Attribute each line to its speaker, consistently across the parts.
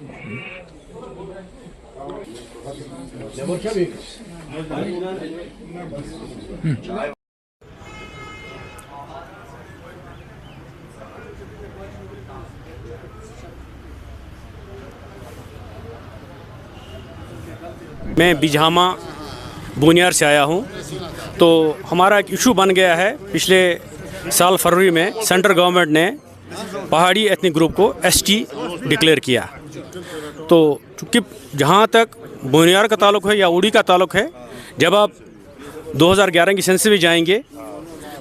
Speaker 1: मैं बिजहामा बोनियार से आया हूँ। तो हमारा एक इशू बन गया है, पिछले साल फरवरी में सेंट्रल गवर्नमेंट ने पहाड़ी एथनिक ग्रुप को एसटी डिक्लेयर किया। तो चूँकि जहाँ तक बोनियार का ताल्लुक़ है या उड़ी का ताल्लुक़ है, जब आप 2011 की सेंसस में जाएंगे,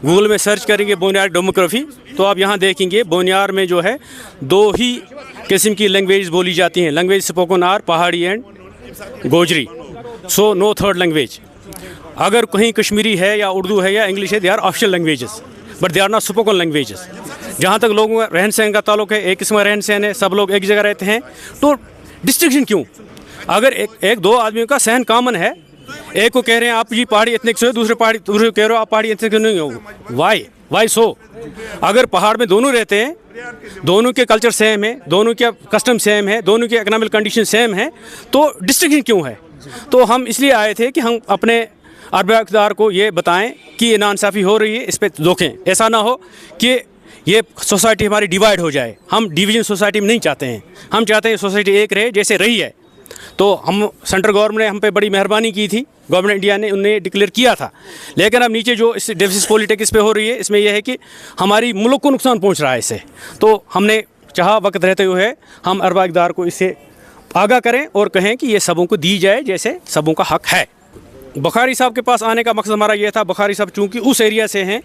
Speaker 1: गूगल में सर्च करेंगे बोनियार डेमोग्राफी, तो आप यहाँ देखेंगे बोनियार में जो है 2 ही किस्म की लैंग्वेज बोली जाती हैं। Language spoken are Pahari and Gojri, so no third language. अगर कहीं कश्मीरी है या उर्दू है या इंग्लिश है, they are official languages but they are not spoken languages. जहाँ तक लोगों का रहन सहन का ताल्लुक़ है, एक किस्म का रहन सहन है, सब लोग एक जगह रहते हैं, तो डिस्टिंक्शन क्यों? अगर एक दो आदमियों का सहन कॉमन है, एक को कह रहे हैं आप जी पहाड़ी एथनिक से हो, दूसरे कह रहे हो आप पहाड़ी एथनिक नहीं हो, वाई सो? अगर पहाड़ में दोनों रहते हैं, दोनों के कल्चर सेम है, दोनों के कस्टम सेम है, दोनों के इकोनॉमिक कंडीशन सेम है, तो डिस्टिंक्शन क्यों है? तो हम इसलिए आए थे कि हम अपने अरबा इक़्तिदार को ये बताएं कि ये नाइंसाफ़ी हो रही है, इस पर रोकें। ऐसा ना हो कि ये सोसाइटी हमारी डिवाइड हो जाए। हम डिवीजन सोसाइटी में नहीं चाहते हैं, हम चाहते हैं सोसाइटी एक रहे जैसे रही है। तो हम सेंट्रल गवर्नमेंट ने हम पे बड़ी मेहरबानी की थी, गवर्नमेंट इंडिया ने उन्हें डिक्लेयर किया था। लेकिन अब नीचे जो इस डिविजन पॉलिटिक्स पे हो रही है, इसमें यह है कि हमारी मुल्क को नुकसान पहुंच रहा है इससे। तो हमने चाहा वक्त रहते हुए हम अरबा इक़्तिदार को इससे आगाह करें और कहें कि ये सबों को दी जाए जैसे सबों का हक है। बुखारी साहब के पास आने का मकसद हमारा ये था, बुखारी साहब चूँकि उस एरिया से हैं,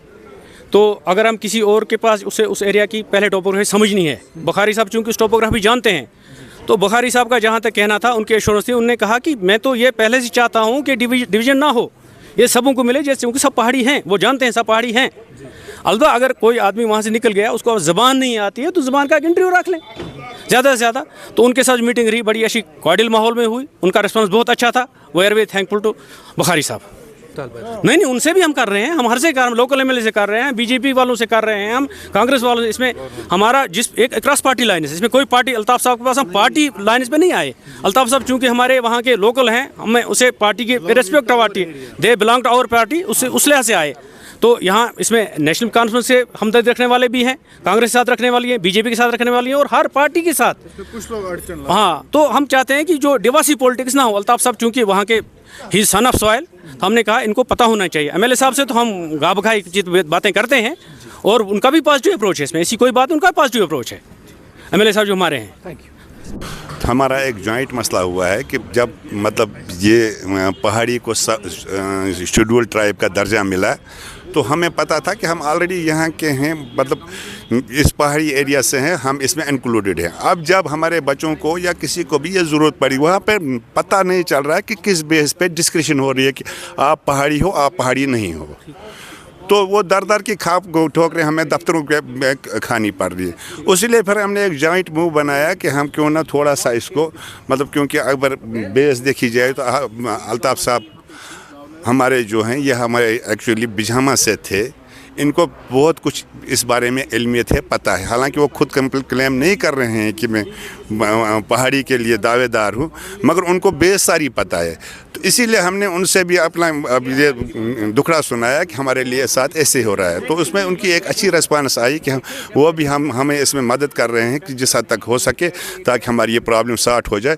Speaker 1: तो अगर हम किसी और के पास उस एरिया की पहले टोपोग्राफी समझनी है, बुखारी साहब चूँकि उस टोपोग्राफी जानते हैं, तो बुखारी साहब का जहाँ तक कहना था, उनके एश्योरेंस थी, उन्होंने कहा कि मैं तो ये पहले से चाहता हूँ कि डिवीजन ना हो, ये सबों को मिले जैसे, क्योंकि सब पहाड़ी हैं, वो जानते हैं सब पहाड़ी हैं। अलबत्ता अगर कोई आदमी वहाँ से निकल गया, उसको ज़बान नहीं आती है, तो ज़बान का एक इंटरव्यू रख लें ज़्यादा से ज़्यादा। तो उनके साथ मीटिंग रही, बड़ी अच्छी कॉर्डियल माहौल में हुई, उनका रिस्पॉन्स बहुत अच्छा था। We are very thankful to Bukhari साहब। नहीं, उनसे भी हम कर रहे हैं, हम हर से कर, लोकल एमएलए से कर रहे हैं, बीजेपी वालों से कर रहे हैं, हम कांग्रेस वालों से। इसमें हमारा एक क्रॉस पार्टी लाइन है, इसमें कोई पार्टी, अल्ताफ़ साहब के पास हम पार्टी लाइन पे नहीं आए। अल्ताफ़ साहब चूँकि हमारे वहाँ के लोकल हैं, हमें उसे पार्टी की respect party, they belong to our party, उस लिहाज से आए। तो यहाँ इसमें नेशनल कॉन्फ्रेंस से हमदर्दी रखने वाले भी हैं, कांग्रेस के साथ रखने वाली है, बीजेपी के साथ रखने वाली है, और हर पार्टी के साथ कुछ लोग अड़चन। हाँ, तो हम चाहते हैं कि जो डिवासी पॉलिटिक्स ना हो। अल्ताफ़ साहब चूँकि वहाँ के ही सन ऑफ सॉइल, तो हमने कहा इनको पता होना चाहिए। एमएलए साहब से तो हम गाबखाई बातें करते हैं, और उनका भी पॉजिटिव अप्रोच है इसमें, ऐसी कोई बात, उनका पॉजिटिव अप्रोच है एमएलए साहब जो हमारे हैं। Thank you.
Speaker 2: हमारा एक जॉइंट मसला हुआ है कि जब मतलब ये पहाड़ी को शेड्यूल ट्राइब का दर्जा मिला, तो हमें पता था कि हम ऑलरेडी यहाँ के हैं, मतलब इस पहाड़ी एरिया से हैं, हम इसमें इंक्लूडेड हैं। अब जब हमारे बच्चों को या किसी को भी ये ज़रूरत पड़ी, वहाँ पे पता नहीं चल रहा है कि किस बेस पे डिस्क्रिप्शन हो रही है कि आप पहाड़ी हो, आप पहाड़ी नहीं हो। तो वो दर दर की खाप ठोकरें हमें दफ्तरों के खानी पड़ रही है। उसीलिए फिर हमने एक जॉइंट मूव बनाया कि हम क्यों ना थोड़ा सा इसको, मतलब क्योंकि अगर बेस देखी जाए तो अल्ताफ़ साहब हमारे जो हैं, ये हमारे एक्चुअली बिजहामा से थे, इनको बहुत कुछ इस बारे में इल्मियत है, पता है। हालांकि वो खुद क्लेम नहीं कर रहे हैं कि मैं पहाड़ी के लिए दावेदार हूँ, मगर उनको बेसारी पता है। तो इसीलिए हमने उनसे भी अपना ये दुखड़ा सुनाया कि हमारे लिए साथ ऐसे हो रहा है। तो उसमें उनकी एक अच्छी रिस्पांस आई कि हमें इसमें मदद कर रहे हैं कि जिस हद तक हो सके, ताकि हमारी ये प्रॉब्लम सॉर्ट हो जाए।